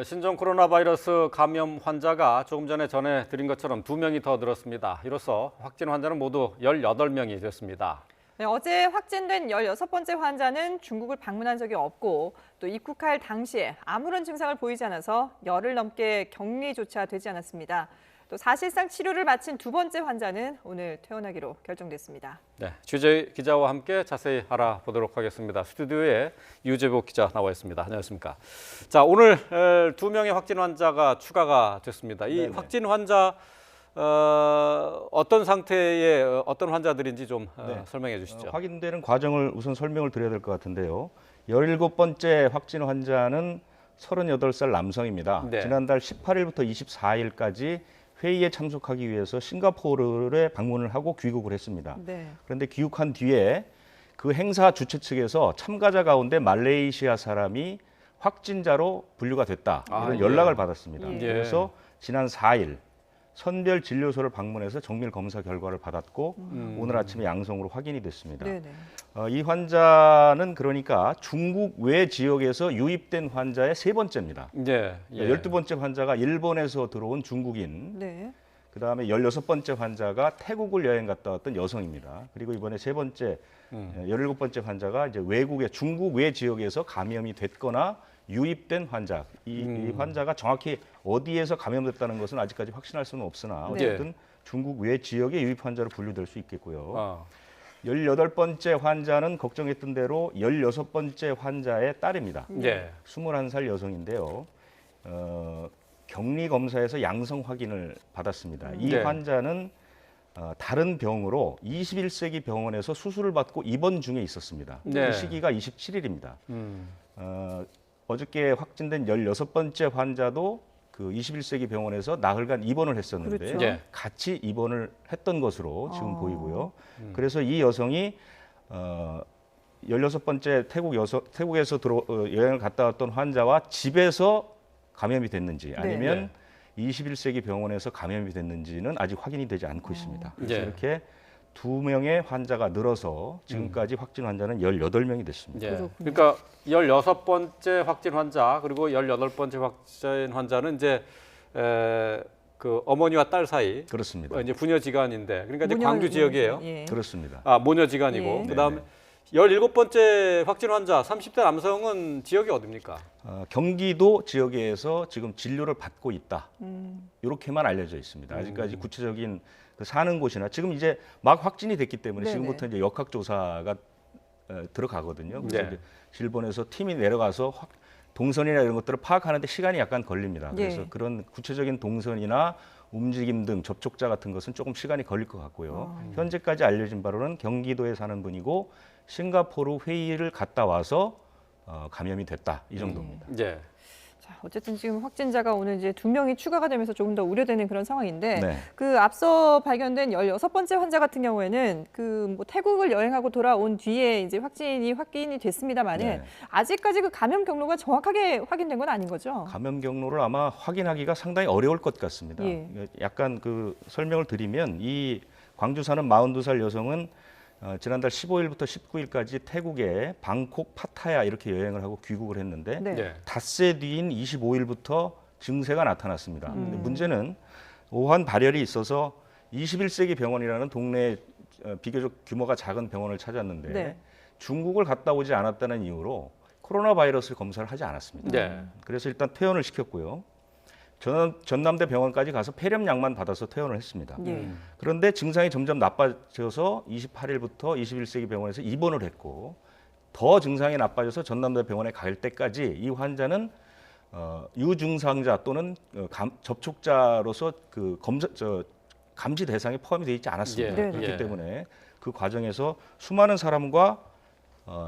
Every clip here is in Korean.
신종 코로나 바이러스 감염 환자가 조금 전에 전해드린 것처럼 2명이 더 늘었습니다. 이로써 확진 환자는 모두 18명이 됐습니다. 네, 어제 확진된 16번째 환자는 중국을 방문한 적이 없고 또 입국할 당시에 아무런 증상을 보이지 않아서 열흘 넘게 격리조차 되지 않았습니다. 또 사실상 치료를 마친 2번째 환자는 오늘 퇴원하기로 결정됐습니다. 네, 주재 기자와 함께 자세히 알아보도록 하겠습니다. 스튜디오에 유재복 기자 나와 있습니다. 안녕하십니까? 자, 오늘 2명의 확진 환자가 추가가 됐습니다. 이 확진 환자 어떤 상태의 어떤 환자들인지 좀 설명해 주시죠. 확인되는 과정을 우선 설명을 드려야 될 것 같은데요. 17번째 확진 환자는 38살 남성입니다. 네. 지난달 18일부터 24일까지 회의에 참석하기 위해서 싱가포르에 방문을 하고 귀국을 했습니다. 네. 그런데 귀국한 뒤에 그 행사 주최 측에서 참가자 가운데 말레이시아 사람이 확진자로 분류가 됐다. 이런 연락을 받았습니다. 예. 그래서 지난 4일 선별 진료소를 방문해서 정밀 검사 결과를 받았고 오늘 아침에 양성으로 확인이 됐습니다. 네네. 이 환자는 그러니까 중국 외 지역에서 유입된 환자의 3번째입니다. 예. 12번째 환자가 일본에서 들어온 중국인, 네. 그다음에 16번째 환자가 태국을 여행 갔다 왔던 여성입니다. 그리고 이번에 3번째, 17번째 환자가 이제 외국의 중국 외 지역에서 감염이 됐거나 유입된 환자. 이 환자가 정확히 어디에서 감염됐다는 것은 아직까지 확신할 수는 없으나 어쨌든 중국 외 지역의 유입 환자로 분류될 수 있겠고요. 18번째 환자는 걱정했던 대로 16번째 환자의 딸입니다. 예. 21살 여성인데요. 격리 검사에서 양성 확인을 받았습니다. 이 네. 환자는 다른 병으로 21세기 병원에서 수술을 받고 입원 중에 있었습니다. 네. 그 시기가 27일입니다. 어저께 확진된 16번째 환자도 그 21세기 병원에서 나흘간 입원을 했었는데 그렇죠. 네. 같이 입원을 했던 것으로 지금 보이고요. 그래서 이 여성이 16번째 태국에서 여행을 갔다 왔던 환자와 집에서 감염이 됐는지 아니면 21세기 병원에서 감염이 됐는지는 아직 확인이 되지 않고 있습니다. 그래서 네. 이렇게 2명의 환자가 늘어서 지금까지 확진 환자는 18명이 됐습니다. 예. 그러니까 16번째 확진 환자 그리고 18번째 확진 환자는 이제 그 어머니와 딸 사이 그렇습니다. 이제 부녀지간인데 그러니까 이제 모녀, 광주 지역이에요. 예. 그렇습니다. 아, 모녀지간이고 예. 그다음에 17번째 확진 환자 30대 남성은 지역이 어디입니까? 경기도 지역에서 지금 진료를 받고 있다. 이렇게만 알려져 있습니다. 아직까지 구체적인 그 사는 곳이나 지금 이제 막 확진이 됐기 때문에 네네. 지금부터 이제 역학조사가 들어가거든요. 그래서 네. 이제 일본에서 팀이 내려가서 동선이나 이런 것들을 파악하는데 시간이 약간 걸립니다. 그래서 예. 그런 구체적인 동선이나 움직임 등 접촉자 같은 것은 조금 시간이 걸릴 것 같고요. 현재까지 알려진 바로는 경기도에 사는 분이고 싱가포르 회의를 갔다 와서 감염이 됐다 이 정도입니다. 예. 자, 어쨌든 지금 확진자가 오늘 이제 2명이 추가가 되면서 조금 더 우려되는 그런 상황인데 네. 그 앞서 발견된 16번째 환자 같은 경우에는 그 뭐 태국을 여행하고 돌아온 뒤에 이제 확인이 됐습니다만은 네. 아직까지 그 감염 경로가 정확하게 확인된 건 아닌 거죠? 감염 경로를 아마 확인하기가 상당히 어려울 것 같습니다. 예. 약간 그 설명을 드리면 이 광주 사는 42살 여성은 지난달 15일부터 19일까지 태국의 방콕 파타야 이렇게 여행을 하고 귀국을 했는데 네. 예. 닷새 뒤인 25일부터 증세가 나타났습니다. 근데 문제는 오한 발열이 있어서 21세기 병원이라는 동네에 비교적 규모가 작은 병원을 찾았는데 네. 중국을 갔다 오지 않았다는 이유로 코로나 바이러스 검사를 하지 않았습니다. 네. 그래서 일단 퇴원을 시켰고요. 전남대 병원까지 가서 폐렴약만 받아서 퇴원을 했습니다. 예. 그런데 증상이 점점 나빠져서 28일부터 21세기 병원에서 입원을 했고 더 증상이 나빠져서 전남대 병원에 갈 때까지 이 환자는 유증상자 또는 접촉자로서 그 감지 대상에 포함이 되어 있지 않았습니다. 예. 그렇기 예. 때문에 그 과정에서 수많은 사람과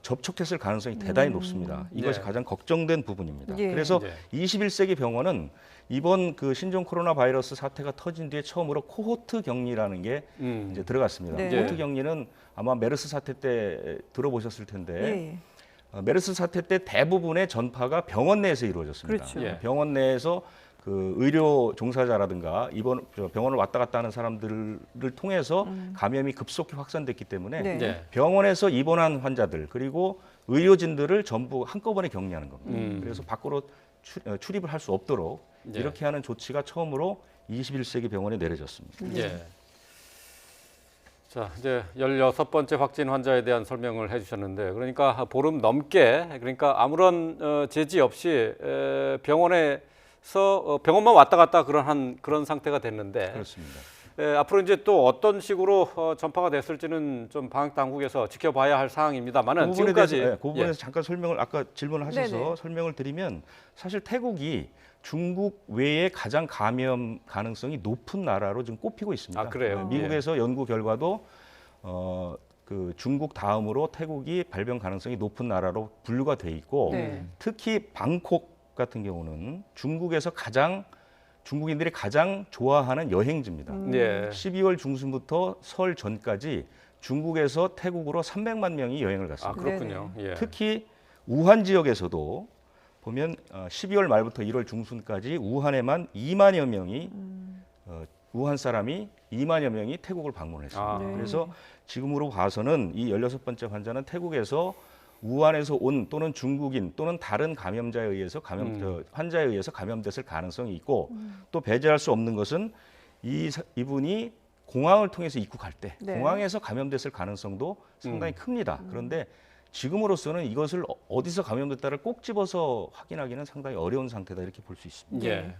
접촉했을 가능성이 대단히 높습니다. 이것이 네. 가장 걱정된 부분입니다. 예. 그래서 네. 21세기 병원은 이번 그 신종 코로나 바이러스 사태가 터진 뒤에 처음으로 코호트 격리라는 게 이제 들어갔습니다. 네. 코호트 격리는 아마 메르스 사태 때 들어보셨을 텐데 예. 메르스 사태 때 대부분의 전파가 병원 내에서 이루어졌습니다. 그렇죠. 예. 병원 내에서 그 의료 종사자라든가 병원을 왔다 갔다 하는 사람들을 통해서 감염이 급속히 확산됐기 때문에 네. 네. 병원에서 입원한 환자들 그리고 의료진들을 전부 한꺼번에 격리하는 겁니다. 그래서 밖으로 출입을 할 수 없도록 예. 이렇게 하는 조치가 처음으로 21세기 병원에 내려졌습니다. 예. 자, 이제 16번째 확진 환자에 대한 설명을 해주셨는데, 그러니까 보름 넘게, 그러니까 아무런 제지 없이 병원에서 병원만 왔다 갔다 그런 상태가 됐는데, 그렇습니다. 앞으로 이제 또 어떤 식으로 전파가 됐을지는 좀 방역 당국에서 지켜봐야 할 사항입니다만은 그 부분에 지금까지 대해서, 그 부분에서 잠깐 설명을 아까 질문을 하셔서 네네. 설명을 드리면 사실 태국이 중국 외에 가장 감염 가능성이 높은 나라로 지금 꼽히고 있습니다. 아, 그래요? 미국에서 연구 결과도 그 중국 다음으로 태국이 발병 가능성이 높은 나라로 분류가 돼 있고 네. 특히 방콕 같은 경우는 중국인들이 가장 좋아하는 여행지입니다. 예. 12월 중순부터 설 전까지 중국에서 태국으로 300만 명이 여행을 아, 갔습니다. 그렇군요. 예. 특히 우한 지역에서도 보면 12월 말부터 1월 중순까지 우한에만 2만여 명이 우한 사람이 2만여 명이 태국을 방문했습니다. 아. 네. 그래서 지금으로 봐서는 이 16번째 환자는 태국에서 우한에서 온 또는 중국인 또는 다른 감염자에 의해서 환자에 의해서 감염됐을 가능성이 있고 또 배제할 수 없는 것은 이분이 공항을 통해서 입국할 때 네. 공항에서 감염됐을 가능성도 상당히 큽니다. 그런데 지금으로서는 이것을 어디서 감염됐다를 꼭 집어서 확인하기는 상당히 어려운 상태다 이렇게 볼 수 있습니다. 예.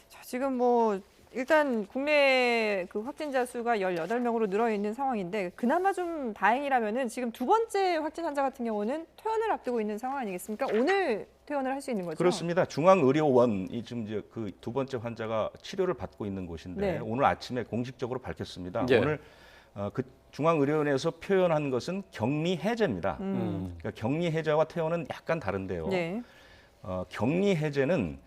자, 지금 뭐 일단 국내 그 확진자 수가 18명으로 늘어 있는 상황인데 그나마 좀 다행이라면은 지금 두 번째 확진 환자 같은 경우는 퇴원을 앞두고 있는 상황 아니겠습니까? 오늘 퇴원을 할 수 있는 거죠? 그렇습니다. 중앙의료원이 지금 이제 그 두 번째 환자가 치료를 받고 있는 곳인데 네. 오늘 아침에 공식적으로 밝혔습니다. 예. 오늘 그 중앙의료원에서 표현한 것은 격리 해제입니다. 그러니까 격리 해제와 퇴원은 약간 다른데요. 네. 격리 해제는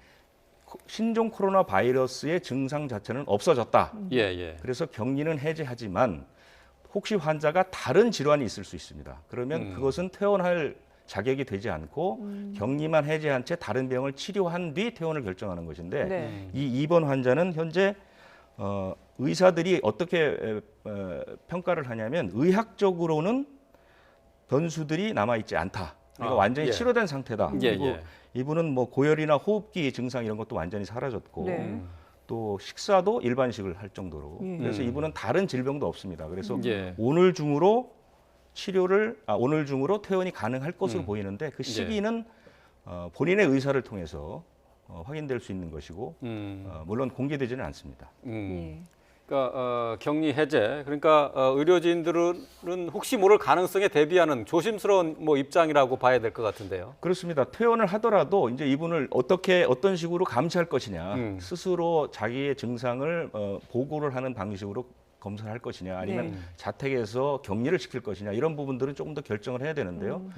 신종 코로나 바이러스의 증상 자체는 없어졌다. 예, 예. 그래서 격리는 해제하지만 혹시 환자가 다른 질환이 있을 수 있습니다. 그러면 그것은 퇴원할 자격이 되지 않고 격리만 해제한 채 다른 병을 치료한 뒤 퇴원을 결정하는 것인데 네. 이 2번 환자는 현재 의사들이 어떻게 평가를 하냐면 의학적으로는 변수들이 남아있지 않다. 그러니까 아, 완전히 예. 치료된 상태다. 예, 그리고 예. 이분은 뭐 고열이나 호흡기 증상 이런 것도 완전히 사라졌고 네. 또 식사도 일반식을 할 정도로 그래서 이분은 다른 질병도 없습니다. 그래서 예. 오늘 중으로 퇴원이 가능할 것으로 보이는데 그 시기는 본인의 의사를 통해서 확인될 수 있는 것이고 물론 공개되지는 않습니다. 예. 그러니까 격리 해제. 그러니까 의료진들은 혹시 모를 가능성에 대비하는 조심스러운 뭐 입장이라고 봐야 될 것 같은데요. 그렇습니다. 퇴원을 하더라도 이제 이분을 어떤 식으로 감시할 것이냐, 스스로 자기의 증상을 보고를 하는 방식으로 검사를 할 것이냐, 아니면 네. 자택에서 격리를 시킬 것이냐 이런 부분들은 조금 더 결정을 해야 되는데요.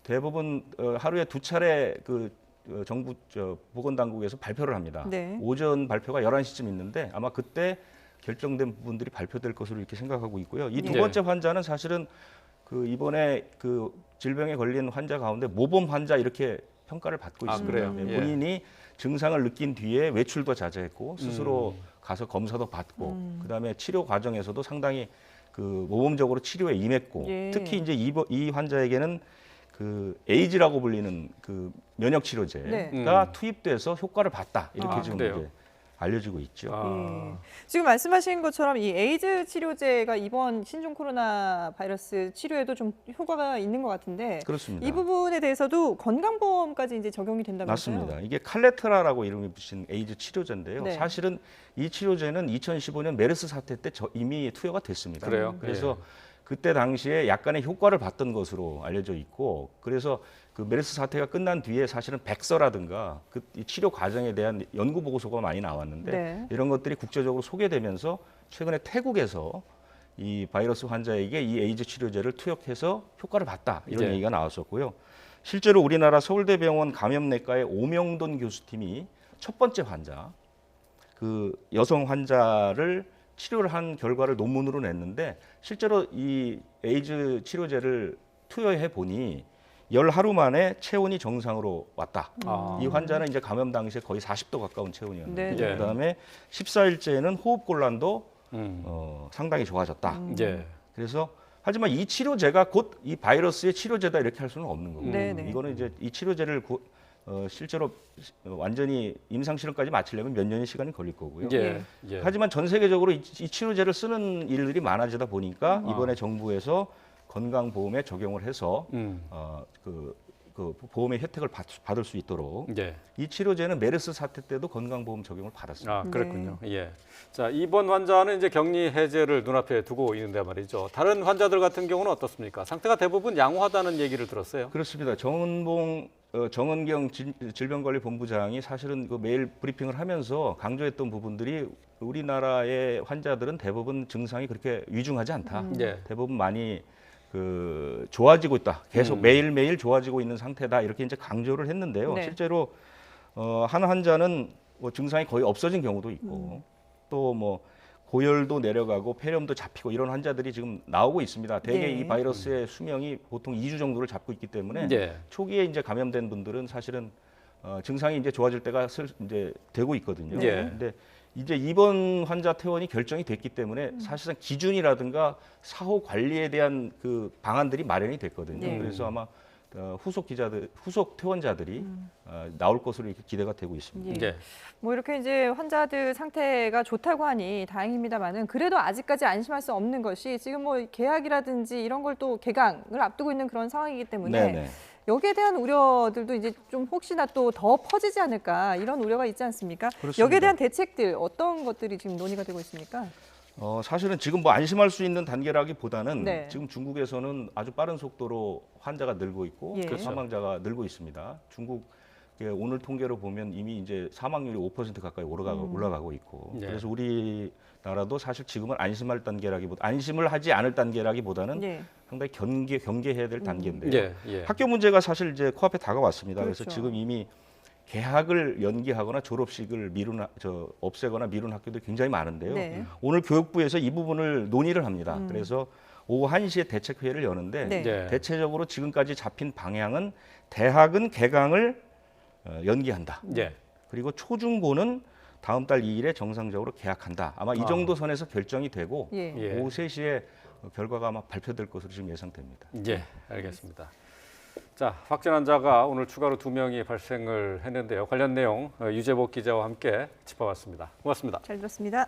대부분 하루에 2차례 정부 보건당국에서 발표를 합니다. 네. 오전 발표가 11시쯤 있는데 아마 그때 결정된 부분들이 발표될 것으로 이렇게 생각하고 있고요. 이 두 네. 번째 환자는 사실은 이번에 질병에 걸린 환자 가운데 모범 환자 이렇게 평가를 받고 아, 있습니다. 그래요? 네, 예. 본인이 증상을 느낀 뒤에 외출도 자제했고 스스로 가서 검사도 받고 그다음에 치료 과정에서도 상당히 모범적으로 치료에 임했고 예. 특히 이제 이 환자에게는 에이즈라고 불리는 면역 치료제가 네. 투입돼서 효과를 봤다 이렇게 아, 지금 그래요? 이제 알려지고 있죠. 예. 지금 말씀하신 것처럼 이 에이즈 치료제가 이번 신종 코로나 바이러스 치료에도 좀 효과가 있는 것 같은데 그렇습니다. 이 부분에 대해서도 건강보험까지 이제 적용이 된다면서요? 맞습니다. 이게 칼레트라라고 이름이 붙인 에이즈 치료제인데요. 네. 사실은 이 치료제는 2015년 메르스 사태 때 이미 투여가 됐습니다. 그래요? 그래서 그때 당시에 약간의 효과를 봤던 것으로 알려져 있고, 그래서 메르스 사태가 끝난 뒤에 사실은 백서라든가 이 치료 과정에 대한 연구 보고서가 많이 나왔는데 네. 이런 것들이 국제적으로 소개되면서 최근에 태국에서 이 바이러스 환자에게 이 에이즈 치료제를 투여해서 효과를 봤다 이런 네. 얘기가 나왔었고요. 실제로 우리나라 서울대병원 감염내과의 오명돈 교수팀이 첫 번째 환자, 여성 환자를 치료를 한 결과를 논문으로 냈는데 실제로 이 에이즈 치료제를 투여해 보니 열 하루 만에 체온이 정상으로 왔다. 아. 이 환자는 이제 감염 당시에 거의 40도 가까운 체온이었는데 네. 그다음에 14일째에는 호흡 곤란도 상당히 좋아졌다. 예. 그래서 하지만 이 치료제가 곧 이 바이러스의 치료제다 이렇게 할 수는 없는 거고 네, 네. 이거는 이제 이 치료제를 실제로 완전히 임상 실험까지 마치려면 몇 년의 시간이 걸릴 거고요. 예. 예. 하지만 전 세계적으로 이 치료제를 쓰는 일들이 많아지다 보니까 이번에 정부에서 건강보험에 적용을 해서 그 보험의 혜택을 받을 수 있도록 예. 이 치료제는 메르스 사태 때도 건강보험 적용을 받았습니다. 아, 그렇군요. 예. 자, 이번 환자는 이제 격리 해제를 눈앞에 두고 있는데 말이죠. 다른 환자들 같은 경우는 어떻습니까? 상태가 대부분 양호하다는 얘기를 들었어요. 그렇습니다. 정은경 질병관리본부장이 사실은 그 매일 브리핑을 하면서 강조했던 부분들이 우리나라의 환자들은 대부분 증상이 그렇게 위중하지 않다. 예. 대부분 많이 그 좋아지고 있다. 계속 매일매일 좋아지고 있는 상태다. 이렇게 이제 강조를 했는데요. 네. 실제로 한 환자는 뭐 증상이 거의 없어진 경우도 있고 또 뭐 고열도 내려가고 폐렴도 잡히고 이런 환자들이 지금 나오고 있습니다. 대개 네. 이 바이러스의 수명이 보통 2주 정도를 잡고 있기 때문에 예. 초기에 이제 감염된 분들은 사실은 증상이 이제 좋아질 때가 이제 되고 있거든요. 예. 근데 이제 입원 환자 퇴원이 결정이 됐기 때문에 사실상 기준이라든가 사후 관리에 대한 그 방안들이 마련이 됐거든요. 네. 그래서 아마 후속 퇴원자들이 나올 것으로 이렇게 기대가 되고 있습니다. 예. 뭐 이렇게 이제 환자들 상태가 좋다고 하니 다행입니다만은 그래도 아직까지 안심할 수 없는 것이 지금 뭐 계약이라든지 이런 걸 또 개강을 앞두고 있는 그런 상황이기 때문에 네네. 여기에 대한 우려들도 이제 좀 혹시나 또 더 퍼지지 않을까 이런 우려가 있지 않습니까? 그렇습니다. 여기에 대한 대책들 어떤 것들이 지금 논의가 되고 있습니까? 사실은 지금 뭐 안심할 수 있는 단계라기보다는 네. 지금 중국에서는 아주 빠른 속도로 환자가 늘고 있고 예. 사망자가 늘고 있습니다. 중국 오늘 통계로 보면 이미 이제 사망률이 5% 가까이 올라가고 있고 예. 그래서 우리나라도 사실 지금은 안심할 단계라기보다 안심을 하지 않을 단계라기보다는 예. 상당히 경계해야 될 단계인데요. 예. 예. 학교 문제가 사실 이제 코앞에 다가왔습니다. 그래서 그렇죠. 지금 이미 개학을 연기하거나 졸업식을 없애거나 미룬 학교들이 굉장히 많은데요. 네. 오늘 교육부에서 이 부분을 논의를 합니다. 그래서 오후 1시에 대책회의를 여는데 네. 예. 대체적으로 지금까지 잡힌 방향은 대학은 개강을 연기한다. 예. 그리고 초중고는 다음 달 2일에 정상적으로 개학한다. 아마 이 정도 선에서 결정이 되고 예. 예. 오후 3시에 결과가 아마 발표될 것으로 지금 예상됩니다. 예, 알겠습니다. 자, 확진 환자가 오늘 추가로 2명이 발생을 했는데요. 관련 내용 유재복 기자와 함께 짚어봤습니다. 고맙습니다. 잘 들었습니다.